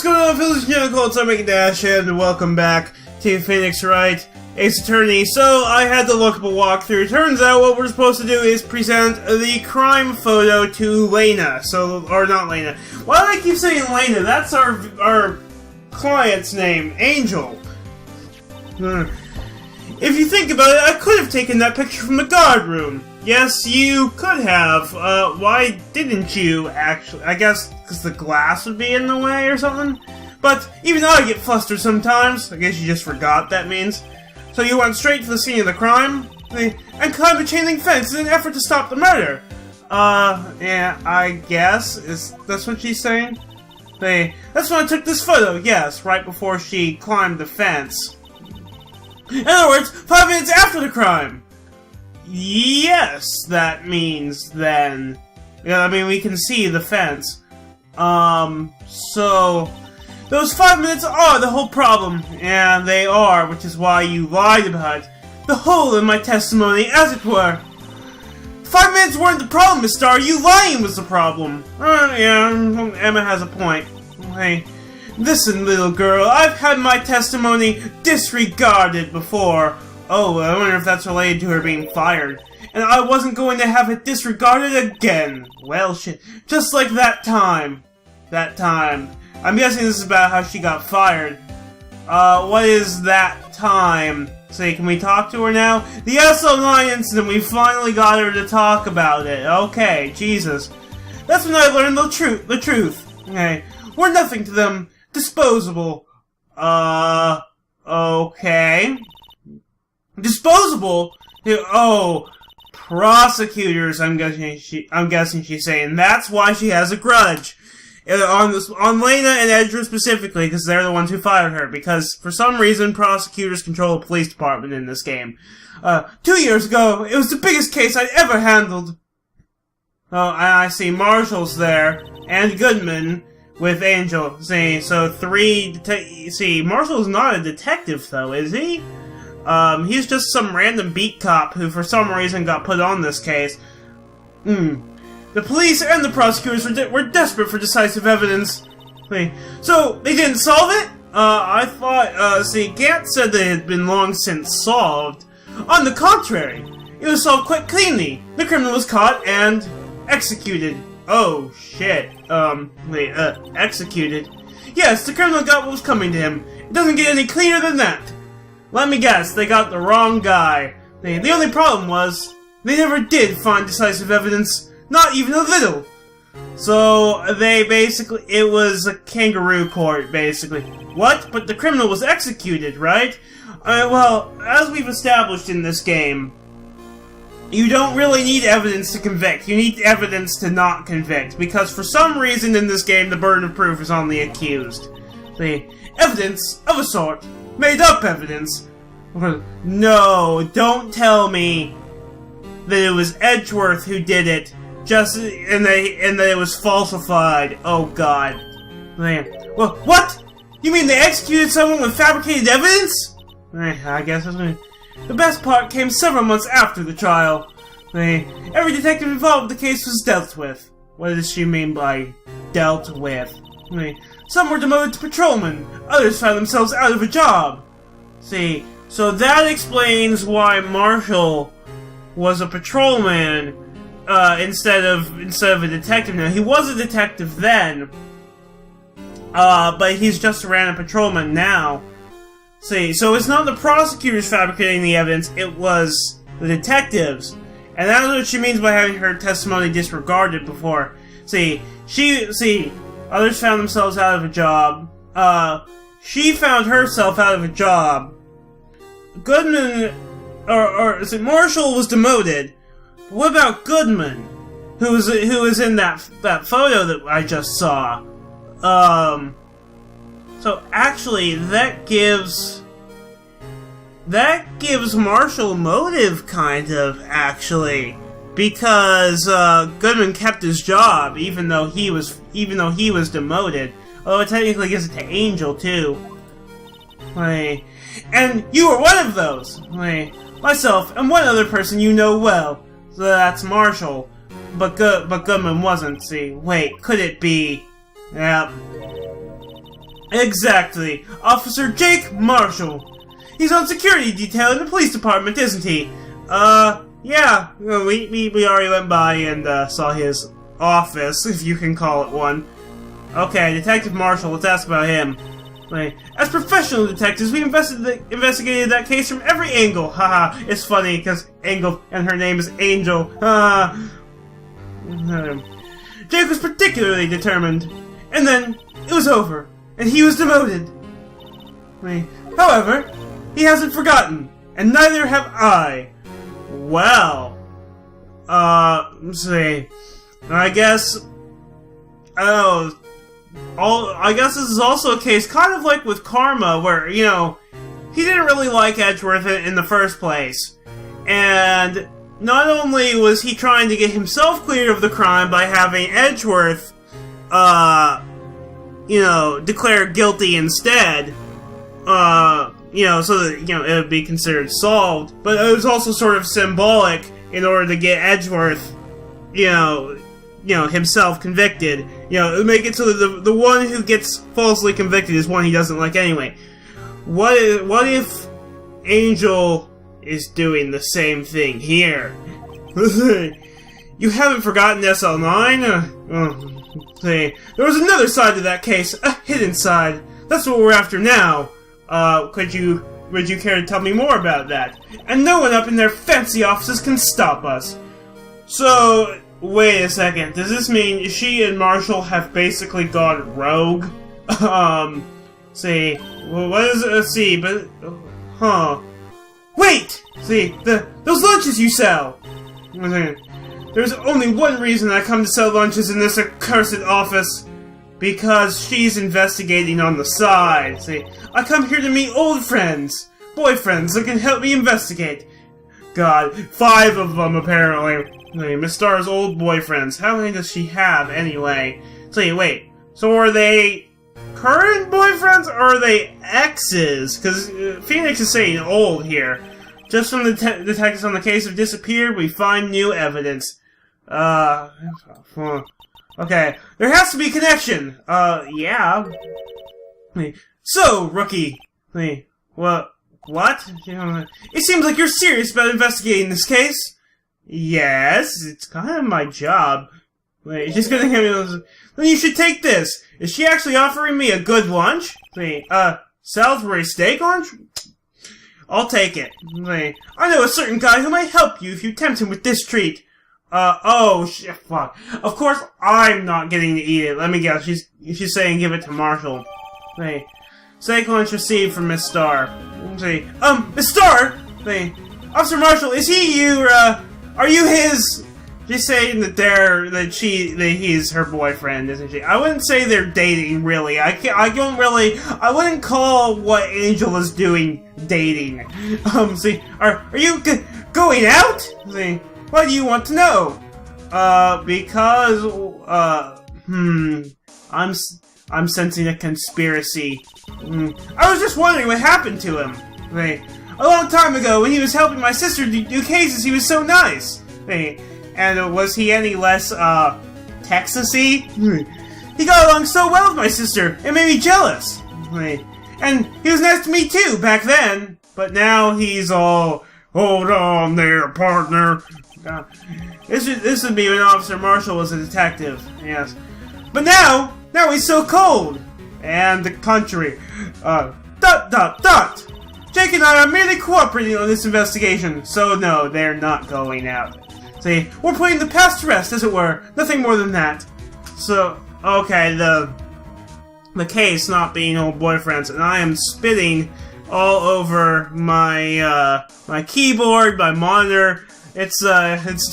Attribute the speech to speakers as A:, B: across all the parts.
A: what's going on, fellas? It's I'm making Dash, and welcome back to Phoenix Wright Ace Attorney. So, I had to look up a walkthrough. Turns out what we're supposed to do is present the crime photo to Lena. Or not Lena. Why do I keep saying Lena? That's our client's name, Angel. If you think about it, I could have taken that picture from the guard room. Yes, you could have. Why didn't you, actually? I guess because the glass would be in the way or something? But even I get flustered sometimes. I guess you just forgot, that means. So you went straight to the scene of the crime? And climbed a chain link fence in an effort to stop the murder? Yeah, I guess. That's what she's saying? That's when I took this photo, yes, right before she climbed the fence. In other words, 5 minutes after the crime! Yes, that means then. Yeah, I mean, we can see the fence. So those 5 minutes are the whole problem. And they are, which is why you lied about it. The hole in my testimony, as it were. 5 minutes weren't the problem, Miss Starr. You lying was the problem. Yeah, Emma has a point. Hey, listen, little girl, I've had my testimony disregarded before. Oh, I wonder if that's related to her being fired. And I wasn't going to have it disregarded again. Well, shit. Just like that time. I'm guessing this is about how she got fired. What is that time? Say, can we talk to her now? The SO9 incident, we finally got her to talk about it. Okay, Jesus. That's when I learned the truth. Okay. We're nothing to them. Disposable. Okay. Disposable? Oh, prosecutors, I'm guessing she's saying. That's why she has a grudge. On Lena and Edra specifically, because they're the ones who fired her. Because, for some reason, prosecutors control the police department in this game. 2 years ago, it was the biggest case I'd ever handled. Oh, I see Marshall's there, and Goodman with Angel. See, so see, Marshall's not a detective, though, is he? He's just some random beat cop who for some reason got put on this case. The police and the prosecutors were desperate for decisive evidence. So, they didn't solve it? I thought, see, Gant said that it had been long since solved. On the contrary, it was solved quite cleanly. The criminal was caught and executed. Oh, shit. Executed. Yes, the criminal got what was coming to him. It doesn't get any cleaner than that. Let me guess, they got the wrong guy. The only problem was, they never did find decisive evidence. Not even a little. So, it was a kangaroo court, basically. What? But the criminal was executed, right? Well, as we've established in this game, you don't really need evidence to convict. You need evidence to not convict. Because for some reason in this game, the burden of proof is on the accused. Evidence of a sort. Made up evidence. No, don't tell me that it was Edgeworth who did it, and that it was falsified. Oh God. Well, what? You mean they executed someone with fabricated evidence? I guess that's what. The best part came several months after the trial. Every detective involved with the case was dealt with. What does she mean by dealt with? Some were demoted to patrolmen. Others found themselves out of a job. See, so that explains why Marshall was a patrolman instead of a detective now. He was a detective then, but he's just a random patrolman now. See, so it's not the prosecutors fabricating the evidence, it was the detectives. And that's what she means by having her testimony disregarded before. See, others found themselves out of a job. She found herself out of a job. Goodman, Marshall was demoted. But what about Goodman, who was in that photo that I just saw? So actually, that gives Marshall motive, kind of, actually, because Goodman kept his job even though he was demoted. Oh, it technically gives it to Angel too. And you were one of those. Myself and one other person you know well. So that's Marshall. But Goodman wasn't. See, wait, could it be? Yep. Exactly. Officer Jake Marshall. He's on security detail in the police department, isn't he? Yeah. We already went by and, saw his office, if you can call it one. Okay, Detective Marshall, let's ask about him. As professional detectives, we investigated that case from every angle. Haha, it's funny, because Angle, and her name is Angel. Jake was particularly determined. And then, it was over, and he was demoted. However, he hasn't forgotten, and neither have I. Well, let's see. I guess, I guess this is also a case kind of like with Karma, where, you know, he didn't really like Edgeworth in the first place. And not only was he trying to get himself cleared of the crime by having Edgeworth, you know, declared guilty instead, you know, so that, you know, it would be considered solved. But it was also sort of symbolic in order to get Edgeworth, you know, himself convicted. You know, make it so that the one who gets falsely convicted is one he doesn't like anyway. What if Angel is doing the same thing here? You haven't forgotten SL9? There was another side to that case, a hidden side. That's what we're after now. Would you care to tell me more about that? And no one up in their fancy offices can stop us. So, wait a second. Does this mean she and Marshall have basically gone rogue? See, well, what is it? See, but, wait! See, those lunches you sell! There's only one reason I come to sell lunches in this accursed office. Because she's investigating on the side. See, I come here to meet old friends. Boyfriends that can help me investigate. God, 5 of them apparently. Miss Star's old boyfriends. How many does she have anyway? See, wait. So are they current boyfriends or are they exes? Because Phoenix is saying old here. Just from the detectives on the case have disappeared, we find new evidence. Okay, there has to be a connection. Yeah. So, rookie. What? It seems like you're serious about investigating this case. Yes, it's kind of my job. She's gonna give me those. Then you should take this. Is she actually offering me a good lunch? Salisbury steak lunch? I'll take it. I know a certain guy who might help you if you tempt him with this treat. Oh, shit, fuck. Of course, I'm not getting to eat it. Let me guess. She's saying give it to Marshall. Steak lunch received from Miss Star. Miss Star? Officer Marshall, is he you, are you his? She's saying that he's her boyfriend, isn't she? I wouldn't say they're dating, really. I wouldn't call what Angel is doing dating. Are you going out? Why do you want to know? Because, I'm sensing a conspiracy. I was just wondering what happened to him. A long time ago, when he was helping my sister do cases, he was so nice. And was he any less, Texas-y? He got along so well with my sister, it made me jealous. And he was nice to me too, back then. But now he's all, hold on there, partner. This would be when Officer Marshall was a detective, yes. But now he's so cold. And the country, Jake and I are merely cooperating on this investigation, so no, they're not going out. See, we're putting the past to rest, as it were, nothing more than that. So, okay, the case not being old boyfriends, and I am spitting all over my, my keyboard, my monitor. It's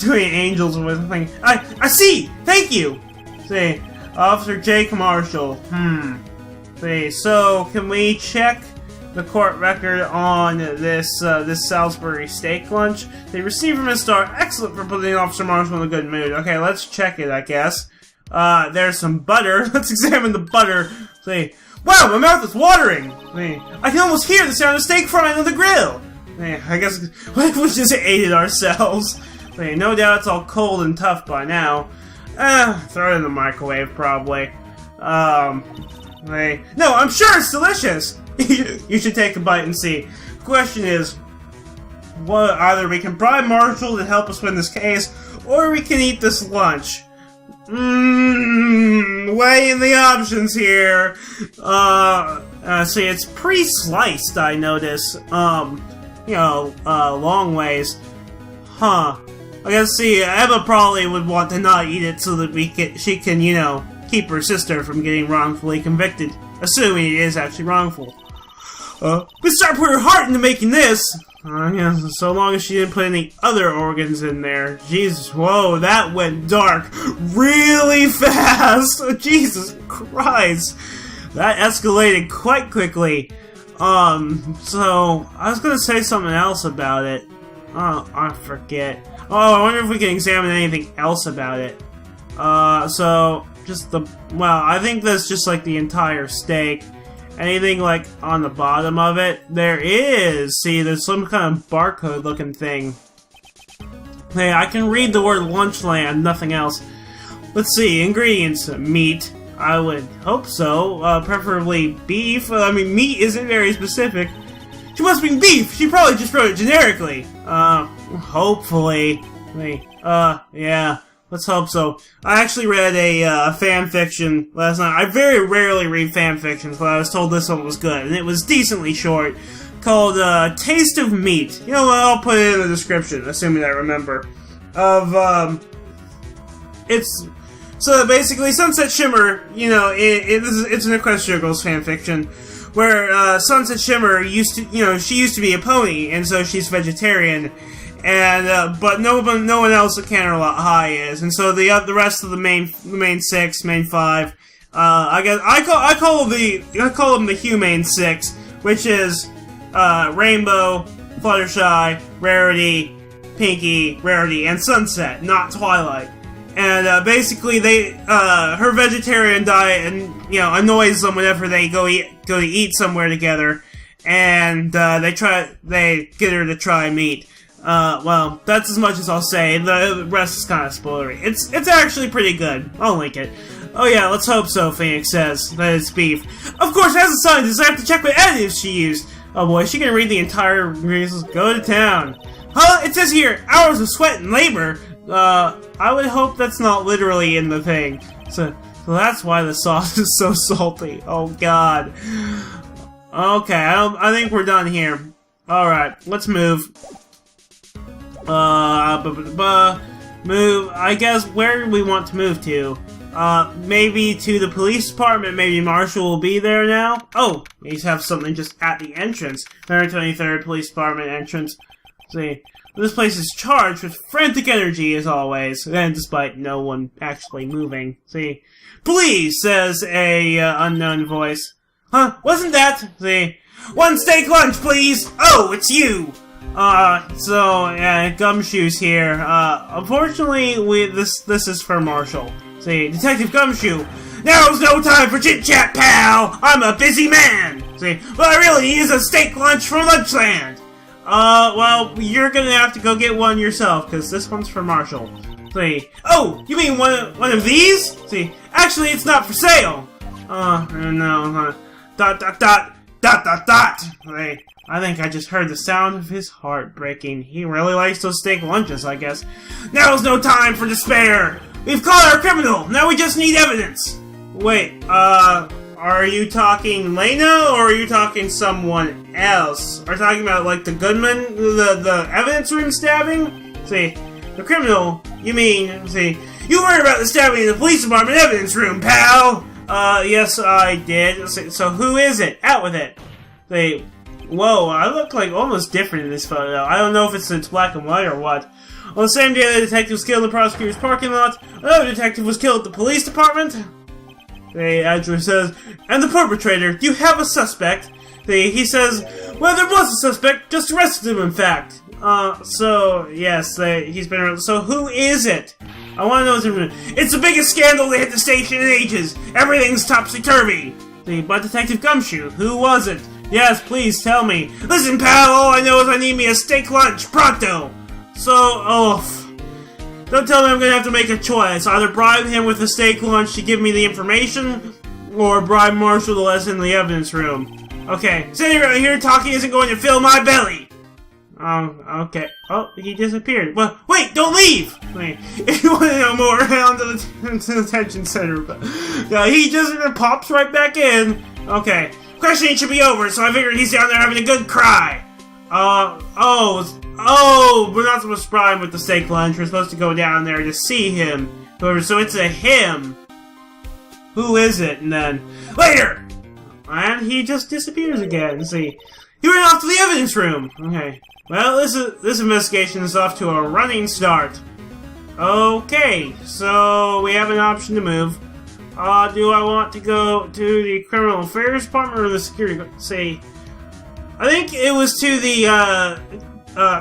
A: doing angels with thing. I see! Thank you! See, Officer Jake Marshall. See, so, can we check the court record on this Salisbury steak lunch? They received from Miss Star. Excellent for putting Officer Marshall in a good mood. Okay, let's check it, I guess. There's some butter. Let's examine the butter. See, wow, my mouth is watering! See, I can almost hear the sound of steak frying on the grill! I guess we just ate it ourselves. No doubt it's all cold and tough by now. Throw it in the microwave, probably. Hey, no, I'm sure it's delicious! You should take a bite and see. The question is, either we can bribe Marshall to help us win this case, or we can eat this lunch. Weighing the options here. See, it's pre-sliced, I notice. Long ways. Huh. I guess, see, Emma probably would want to not eat it so that she can, keep her sister from getting wrongfully convicted. Assuming it is actually wrongful. But start putting her heart into making this! Yeah, so long as she didn't put any other organs in there. Jesus, whoa, that went dark really fast! Oh, Jesus Christ! That escalated quite quickly. So, I was gonna say something else about it. Oh, I forget. Oh, I wonder if we can examine anything else about it. So, I think that's just like the entire steak. Anything like on the bottom of it? There is! See, there's some kind of barcode looking thing. Hey, I can read the word Lunchland, nothing else. Let's see, ingredients. Meat. I would hope so. Preferably beef. I mean, meat isn't very specific. She must mean beef! She probably just wrote it generically. Hopefully. Yeah. Let's hope so. I actually read a fan fiction last night. I very rarely read fan fictions, but I was told this one was good, and it was decently short, called Taste of Meat. You know what, I'll put it in the description, assuming I remember. So basically, Sunset Shimmer, it's an Equestria Girls fan fiction, where Sunset Shimmer she used to be a pony, and so she's vegetarian. And but no one else at Canterlot High is, and so the rest of the main five, I guess I call them the humane six, which is Rainbow, Fluttershy, Rarity, Pinky, Rarity, and Sunset, not Twilight. And basically, her vegetarian diet annoys them whenever they go to eat somewhere together, and they get her to try meat. Well, that's as much as I'll say. The rest is kind of spoilery. It's actually pretty good. I'll link it. Oh yeah, let's hope so, Phoenix says. That it's beef. Of course, as a scientist, I have to check what additives she used. Oh boy, she can read the entire ingredients. Go to town. Huh? It says here, hours of sweat and labor. I would hope that's not literally in the thing. So that's why the sauce is so salty. Oh god. Okay, I think we're done here. Alright, let's move. Move, I guess, where do we want to move to? Maybe to the police department, maybe Marshall will be there now? Oh, we have something just at the entrance. 123rd Police Department entrance. See, this place is charged with frantic energy as always, and despite no one actually moving. See, please, says a unknown voice. Huh, wasn't that? See, one steak lunch, please! Oh, it's you! Gumshoe's here. Unfortunately, this is for Marshall. See, Detective Gumshoe. Now's no time for chit-chat, pal! I'm a busy man! See, what I really need is a steak lunch from Lunchland! Well, you're gonna have to go get one yourself, because this one's for Marshall. See, oh, you mean one of these? See, actually, it's not for sale! No, See, I think I just heard the sound of his heart breaking. He really likes those steak lunches, I guess. Now's no time for despair! We've caught our criminal! Now we just need evidence! Wait, are you talking Lena, or are you talking someone else? Are you talking about, like, the Goodman, the evidence room stabbing? See, the criminal, you mean, see, you heard about the stabbing in the police department evidence room, pal! Yes, I did. So who is it? Out with it! See, whoa, I look like almost different in this photo. I don't know if it's black and white or what. On the same day the detective was killed in the prosecutor's parking lot, another detective was killed at the police department. The adjutant says, and the perpetrator, do you have a suspect? He says, well, there was a suspect, just arrested him, in fact. So, yes, he's been arrested. So who is it? I want to know what's in. It's the biggest scandal to hit the station in ages. Everything's topsy-turvy. But Detective Gumshoe, who was it? Yes, please, tell me. Listen, pal, all I know is I need me a steak lunch, pronto! So, don't tell me I'm gonna have to make a choice. Either bribe him with a steak lunch to give me the information, or bribe Marshall to let us in the evidence room. Okay, sitting right here talking isn't going to fill my belly! Okay. Oh, he disappeared. Well, wait, don't leave! Wait, if you want to know more, head on to the detention center. But he just pops right back in. Okay, questioning should be over, so I figured he's down there having a good cry. We're not supposed to bribe him with the steak lunch. We're supposed to go down there to see him. So it's a him. Who is it? And then, later! And he just disappears again. See, he went off to the evidence room. Okay. Well, this investigation is off to a running start. Okay, so we have an option to move. Do I want to go to the Criminal Affairs Department or the Security? See, I think it was to the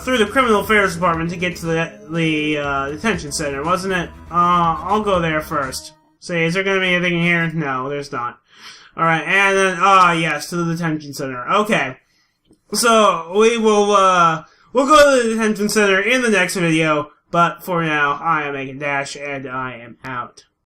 A: through the Criminal Affairs Department to get to the detention center, wasn't it? I'll go there first. See, is there going to be anything in here? No, there's not. Alright, and then, yes, to the detention center. Okay. So, we'll go to the detention center in the next video, but for now, I am Making Dash, and I am out.